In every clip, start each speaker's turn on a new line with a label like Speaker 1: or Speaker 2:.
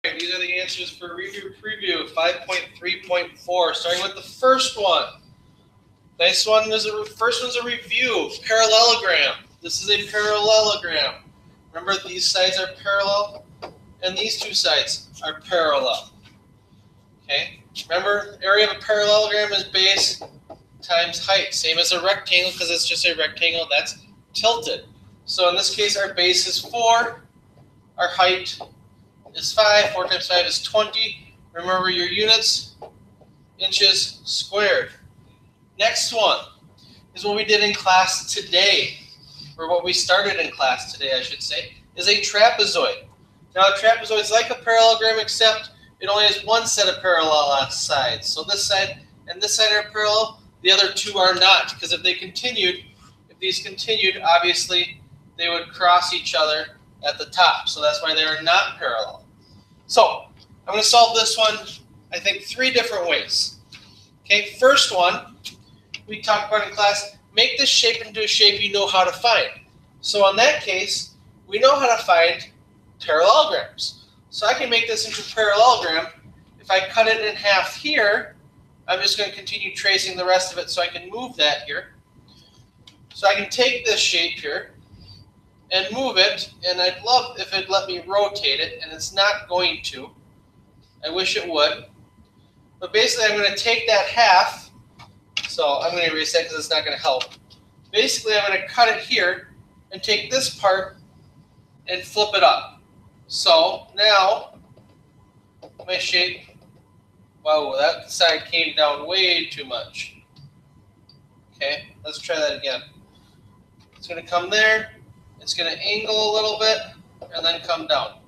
Speaker 1: These are the answers for review preview 5.3.4, starting with the first one. Nice one. First one's a review. Parallelogram. This is a parallelogram. Remember, these sides are parallel, and these two sides are parallel. Okay. Remember, area of a parallelogram is base times height. Same as a rectangle, because it's just a rectangle that's tilted. So in this case, our base is 4. Our height is 5. 4 times 5 is 20. Remember your units, inches squared. Next one is what we did in class today, or what we started in class today, I should say, is a trapezoid. Now a trapezoid is like a parallelogram, except it only has one set of parallel sides. So this side and this side are parallel, the other two are not, because if these continued, obviously they would cross each other at the top. So that's why they are not parallel. So I'm going to solve this one, I think, 3 different ways. Okay, first one, we talked about in class, make this shape into a shape you know how to find. So in that case, we know how to find parallelograms. So I can make this into a parallelogram. If I cut it in half here, I'm just going to continue tracing the rest of it so I can move that here. So I can take this shape here and move it, and I'd love if it let me rotate it, and it's not going to. I wish it would. But basically, I'm going to take that half. So I'm going to erase that because it's not going to help. Basically, I'm going to cut it here and take this part and flip it up. So now my shape, wow, that side came down way too much. Okay, let's try that again. It's going to come there. It's going to angle a little bit and then come down.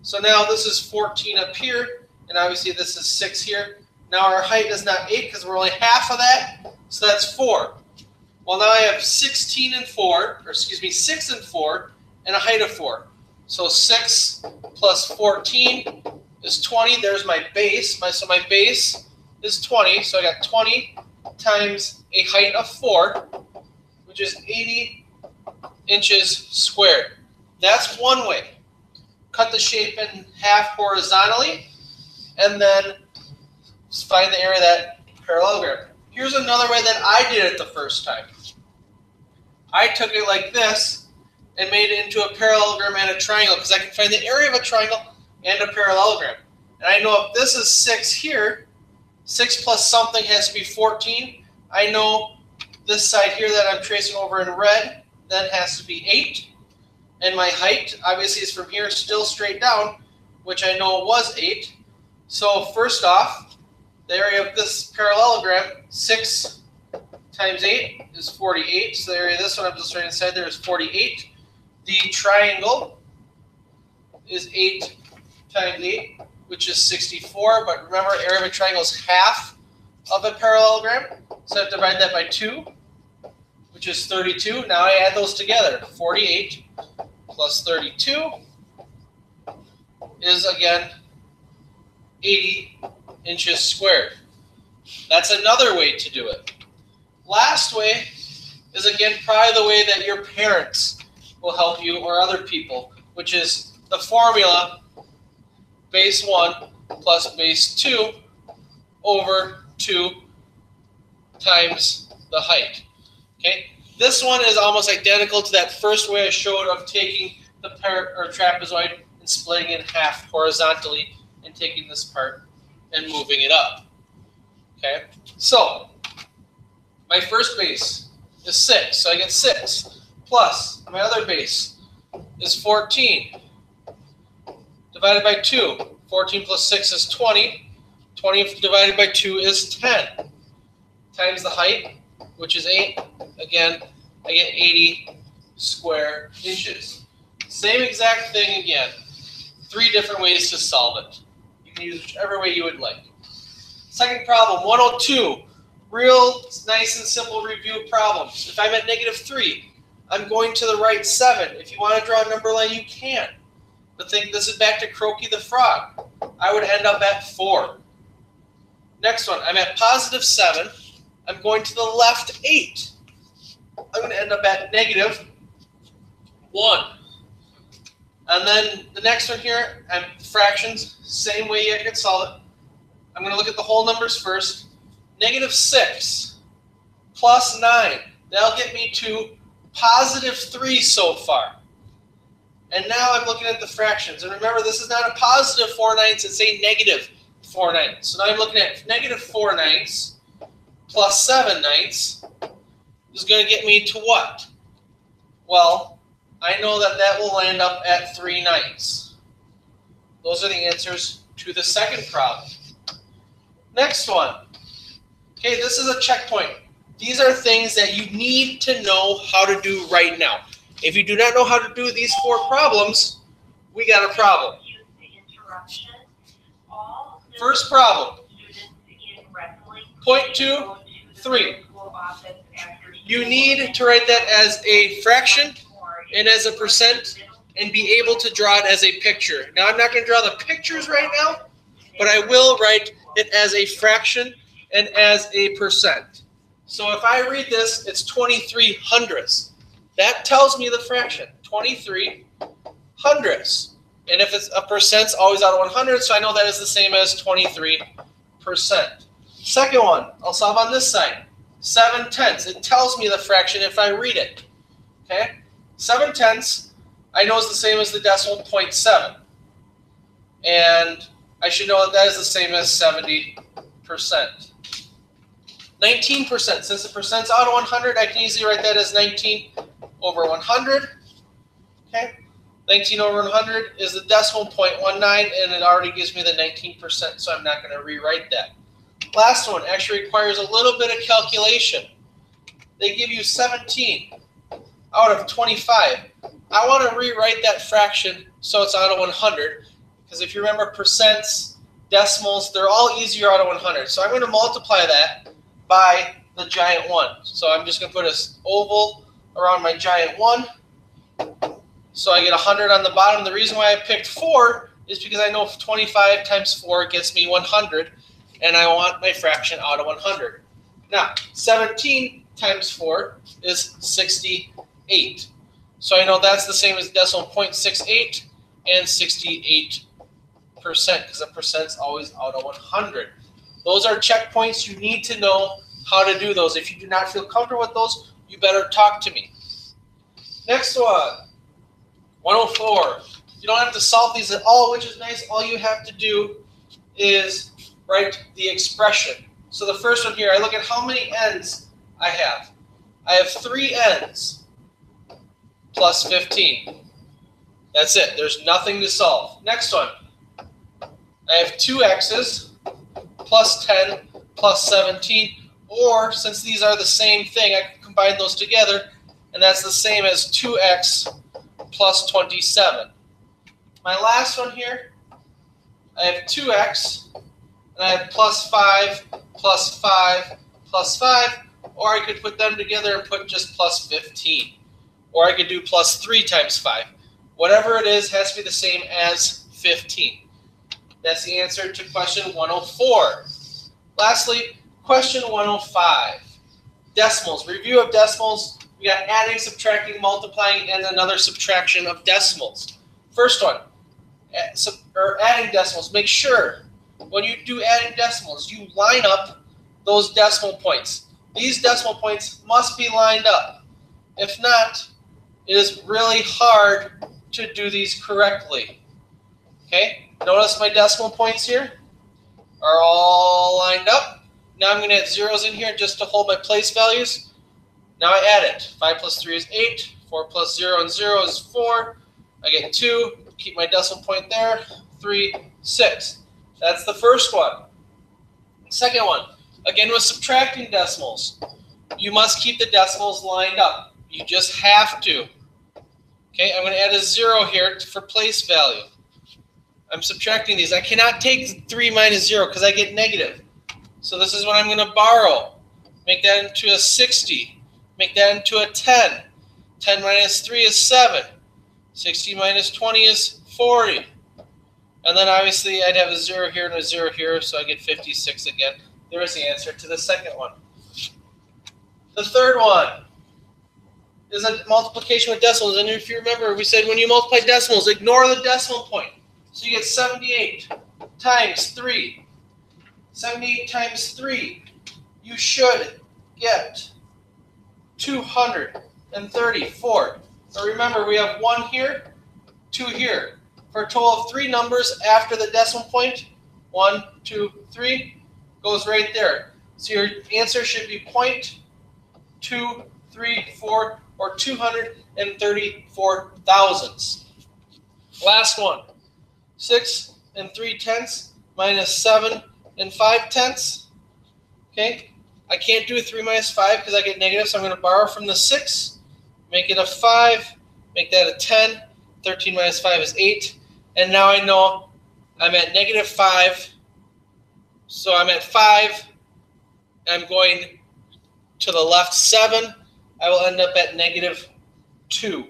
Speaker 1: So now this is 14 up here, and obviously this is 6 here. Now our height is not 8 because we're only half of that, so that's 4. Well, now I have 6 and 4, and a height of 4. So 6 plus 14 is 20. There's my base. So my base is 20. So I got 20 times a height of 4, which is 80 inches squared. That's one way. Cut the shape in half horizontally, and then find the area of that parallelogram. Here's another way that I did it the first time. I took it like this and made it into a parallelogram and a triangle, because I can find the area of a triangle and a parallelogram. And I know if this is 6 here, 6 plus something has to be 14. I know this side here that I'm tracing over in red, that has to be 8. And my height, obviously, is from here still straight down, which I know was 8. So first off, the area of this parallelogram, 6 times 8 is 48. So the area of this one I'm just right inside there is 48. The triangle is 8 times 8, which is 64. But remember, area of a triangle is half of a parallelogram. So I have to divide that by 2, which is 32. Now I add those together. 48 plus 32 is, again, 80 inches squared. That's another way to do it. Last way is, again, probably the way that your parents will help you, or other people, which is the formula base 1 plus base 2 over 2 times the height. Okay? This one is almost identical to that first way I showed of taking the trapezoid and splitting it in half horizontally and taking this part and moving it up. Okay? So my first base is 6, so I get 6 plus my other base is 14 divided by 2. 14 plus 6 is 20. 20 divided by 2 is 10 times the height, which is 8. Again, I get 80 square inches. Same exact thing again. 3 different ways to solve it. You can use whichever way you would like. Second problem, 102. Real nice and simple review problems. If I'm at -3, I'm going to the right 7. If you want to draw a number line, you can. But think this is back to Croaky the Frog. I would end up at 4. Next one, I'm at +7. I'm going to the left 8. I'm going to end up at -1. And then the next one here, fractions, same way you can solve it. I'm going to look at the whole numbers first. -6 plus 9. That'll get me to +3 so far. And now I'm looking at the fractions. And remember, this is not a +4/9, it's a -4/9. So now I'm looking at -4/9 plus 7/9 is going to get me to what? Well, I know that that will land up at 3/9. Those are the answers to the second problem. Next one. Okay, this is a checkpoint. These are things that you need to know how to do right now. If you do not know how to do these 4 problems, we got a problem. First problem. Point 2, 3. You need to write that as a fraction and as a percent and be able to draw it as a picture. Now, I'm not going to draw the pictures right now, but I will write it as a fraction and as a percent. So if I read this, it's 23 hundredths. That tells me the fraction, 23 hundredths. And if it's a percent, it's always out of 100, so I know that is the same as 23%. Second one, I'll solve on this side. 7/10. It tells me the fraction if I read it. Okay? 7/10, I know is the same as the decimal 0.7. And I should know that that is the same as 70%. 19%. Since the percent's out of 100, I can easily write that as 19 over 100. Okay? 19 over 100 is the decimal 0.19, and it already gives me the 19%, so I'm not going to rewrite that. Last one actually requires a little bit of calculation. They give you 17 out of 25. I want to rewrite that fraction so it's out of 100, because if you remember percents, decimals, they're all easier out of 100. So I'm going to multiply that by the giant 1. So I'm just going to put an oval around my giant 1. So I get 100 on the bottom. The reason why I picked 4 is because I know 25 times 4 gets me 100, and I want my fraction out of 100. Now, 17 times 4 is 68. So I know that's the same as decimal 0.68 and 68%, because a percent's always out of 100. Those are checkpoints. You need to know how to do those. If you do not feel comfortable with those, you better talk to me. Next one. 104. You don't have to solve these at all, which is nice. All you have to do is write the expression. So the first one here, I look at how many n's I have. I have 3 n's plus 15. That's it. There's nothing to solve. Next one. I have 2 x's plus 10 plus 17. Or, since these are the same thing, I can combine those together, and that's the same as 2x plus 27. My last one here, I have 2x, and I have plus 5, plus 5, plus 5, or I could put them together and put just plus 15. Or I could do plus 3 times 5. Whatever it is has to be the same as 15. That's the answer to question 104. Lastly, question 105. Decimals. Review of decimals. We got adding, subtracting, multiplying, and another subtraction of decimals. First one, adding decimals. Make sure when you do adding decimals, you line up those decimal points. These decimal points must be lined up. If not, it is really hard to do these correctly. Okay, notice my decimal points here are all lined up. Now I'm going to add zeros in here just to hold my place values. Now I add it. 5 plus 3 is 8. 4 plus 0 and 0 is 4. I get 2. Keep my decimal point there. 3, 6. That's the first one. Second one. Again, with subtracting decimals, you must keep the decimals lined up. You just have to. Okay, I'm going to add a 0 here for place value. I'm subtracting these. I cannot take 3 minus 0 because I get negative. So this is what I'm going to borrow. Make that into a 60. Make that into a 10. 10 minus 3 is 7. 60 minus 20 is 40. And then obviously I'd have a 0 here and a 0 here, so I get 56 again. There is the answer to the second one. The third one is a multiplication with decimals. And if you remember, we said when you multiply decimals, ignore the decimal point. So you get 78 times 3. 78 times 3. You should get 234. But remember, we have 1 here, 2 here. For a total of 3 numbers after the decimal point. 1, 2, 3 goes right there. So your answer should be 0.234 or 234 thousandths. Last one. 6 3/10 minus 7 5/10. Okay? I can't do 3 minus 5 because I get negative, so I'm going to borrow from the 6, make it a 5, make that a 10. 13 minus 5 is 8. And now I know I'm at negative 5. So I'm at 5. I'm going to the left 7. I will end up at negative 2.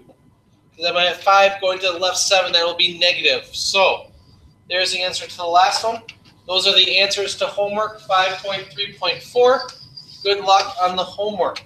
Speaker 1: Because I'm at 5 going to the left 7, that will be negative. So there's the answer to the last one. Those are the answers to homework 5.3.4. Good luck on the homework.